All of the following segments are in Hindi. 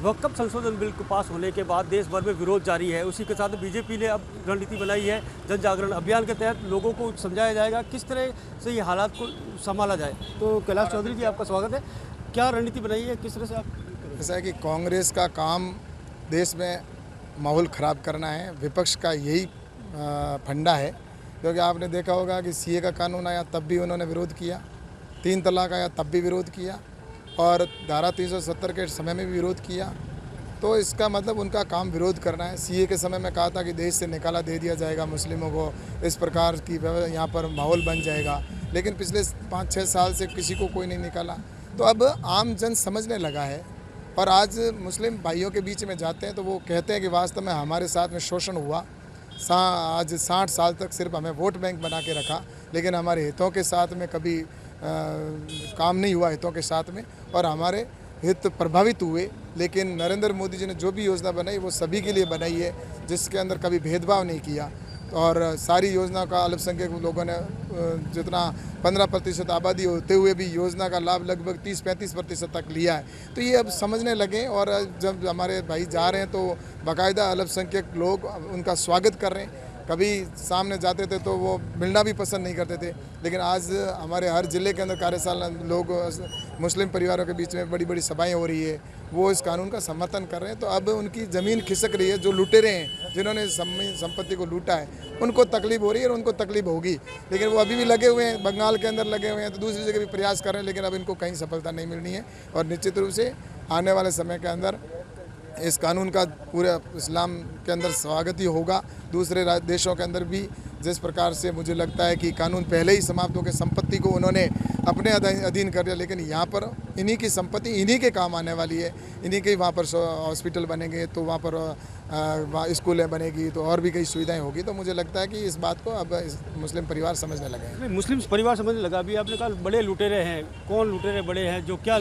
वक्फ संशोधन बिल को पास होने के बाद देश भर में विरोध जारी है। उसी के साथ बीजेपी ने अब रणनीति बनाई है। जन जागरण अभियान के तहत लोगों को समझाया जाएगा किस तरह से ये हालात को संभाला जाए। तो कैलाश चौधरी जी, आपका स्वागत है। क्या रणनीति बनाई है, किस तरह से आप? ऐसा है कि कांग्रेस का काम देश में माहौल ख़राब करना है, विपक्ष का यही फंडा है। क्योंकि आपने देखा होगा कि सीए का कानून आया तब भी उन्होंने विरोध किया, 3 तलाक आया तब भी विरोध किया, और धारा 370 के समय में भी विरोध किया। तो इसका मतलब उनका काम विरोध करना है। सीए के समय में कहा था कि देश से निकाला दे दिया जाएगा मुस्लिमों को, इस प्रकार की यहाँ पर माहौल बन जाएगा, लेकिन पिछले 5-6 साल से किसी को कोई नहीं निकाला। तो अब आम जन समझने लगा है, और आज मुस्लिम भाइयों के बीच में जाते हैं तो वो कहते हैं कि वास्तव में हमारे साथ में शोषण हुआ। आज 60 साल तक सिर्फ हमें वोट बैंक बना के रखा, लेकिन हमारे हितों के साथ में कभी काम नहीं हुआ, हितों के साथ में, और हमारे हित प्रभावित हुए। लेकिन नरेंद्र मोदी जी ने जो भी योजना बनाई वो सभी के लिए बनाई है, जिसके अंदर कभी भेदभाव नहीं किया। और सारी योजना का अल्पसंख्यक लोगों ने जितना 15% आबादी होते हुए भी योजना का लाभ लगभग 30-35% तक लिया है। तो ये अब समझने लगे, और जब हमारे भाई जा रहे हैं तो बाकायदा अल्पसंख्यक लोग उनका स्वागत कर रहे हैं। कभी सामने जाते थे तो वो मिलना भी पसंद नहीं करते थे, लेकिन आज हमारे हर ज़िले के अंदर कार्यशाला लोग मुस्लिम परिवारों के बीच में बड़ी बड़ी सभाएं हो रही है, वो इस कानून का समर्थन कर रहे हैं। तो अब उनकी ज़मीन खिसक रही है। जो लुटेरे हैं, जिन्होंने संपत्ति को लूटा है, उनको तकलीफ हो रही है और उनको तकलीफ होगी, लेकिन वो अभी भी लगे हुए हैं, बंगाल के अंदर लगे हुए हैं, तो दूसरी जगह भी प्रयास कर रहे हैं, लेकिन अब इनको कहीं सफलता नहीं मिलनी है। और निश्चित रूप से आने वाले समय के अंदर इस कानून का पूरे इस्लाम के अंदर स्वागत ही होगा। दूसरे देशों के अंदर भी जिस प्रकार से मुझे लगता है कि कानून पहले ही समाप्त होकर संपत्ति को उन्होंने अपने अधीन कर दिया, लेकिन यहाँ पर इन्हीं की संपत्ति इन्हीं के काम आने वाली है। इन्हीं के वहाँ पर हॉस्पिटल बनेंगे, तो वहाँ पर स्कूलें बनेगी, तो और भी कई सुविधाएं होगी। तो मुझे लगता है कि इस बात को अब मुस्लिम परिवार समझने लगे हैं। मुस्लिम परिवार समझने लगा। अभी आपने कहा बड़े लुटेरे हैं, कौन लुटेरे बड़े हैं, जो क्या?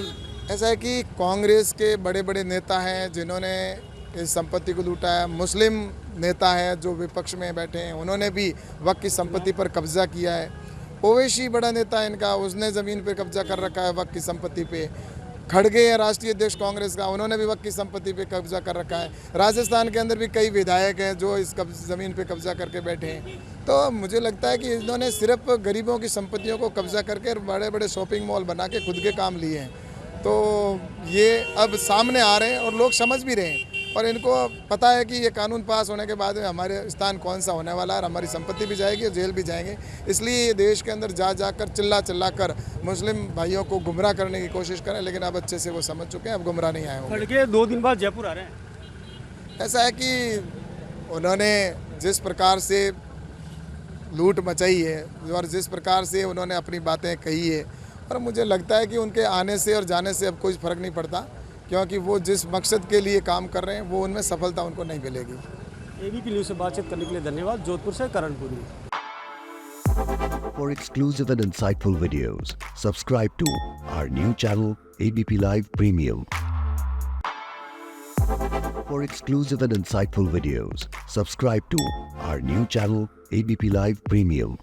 ऐसा है कि कांग्रेस के बड़े बड़े नेता हैं जिन्होंने इस संपत्ति को लूटा है। मुस्लिम नेता हैं जो विपक्ष में बैठे हैं, उन्होंने भी वक्फ की संपत्ति पर कब्जा किया है। ओवैसी बड़ा नेता है इनका, उसने ज़मीन पर कब्जा कर रखा है वक्फ की संपत्ति पे। खड़गे है राष्ट्रीय अध्यक्ष कांग्रेस का, उन्होंने भी वक्फ की संपत्ति पे कब्जा कर रखा है। राजस्थान के अंदर भी कई विधायक हैं जो इस ज़मीन पे कब्जा करके बैठे हैं। तो मुझे लगता है कि इन्होंने सिर्फ गरीबों की संपत्तियों को कब्जा करके बड़े बड़े शॉपिंग मॉल बना के खुद के काम लिए हैं। तो ये अब सामने आ रहे हैं और लोग समझ भी रहे हैं, और इनको पता है कि ये कानून पास होने के बाद हमारे स्थान कौन सा होने वाला है, हमारी संपत्ति भी जाएगी और जेल भी जाएंगे। इसलिए ये देश के अंदर जाकर चिल्ला कर मुस्लिम भाइयों को गुमराह करने की कोशिश करें, लेकिन अब अच्छे से वो समझ चुके हैं, अब गुमराह नहीं आए होंगे। खड़गे 2 दिन बाद जयपुर आ रहे हैं। ऐसा है कि उन्होंने जिस प्रकार से लूट मचाई है और जिस प्रकार से उन्होंने अपनी बातें कही है, और मुझे लगता है कि उनके आने से और जाने से अब कोई फ़र्क नहीं पड़ता, क्योंकि वो जिस मकसद के लिए काम कर रहे हैं वो उनमें सफलता उनको नहीं मिलेगी। एबीपी न्यूज़ से बातचीत करने के लिए धन्यवाद। जोधपुर से करण Puri. For exclusive and insightful videos, subscribe to our new channel ABP Live Premium. For exclusive and insightful videos, subscribe to our new channel ABP Live Premium.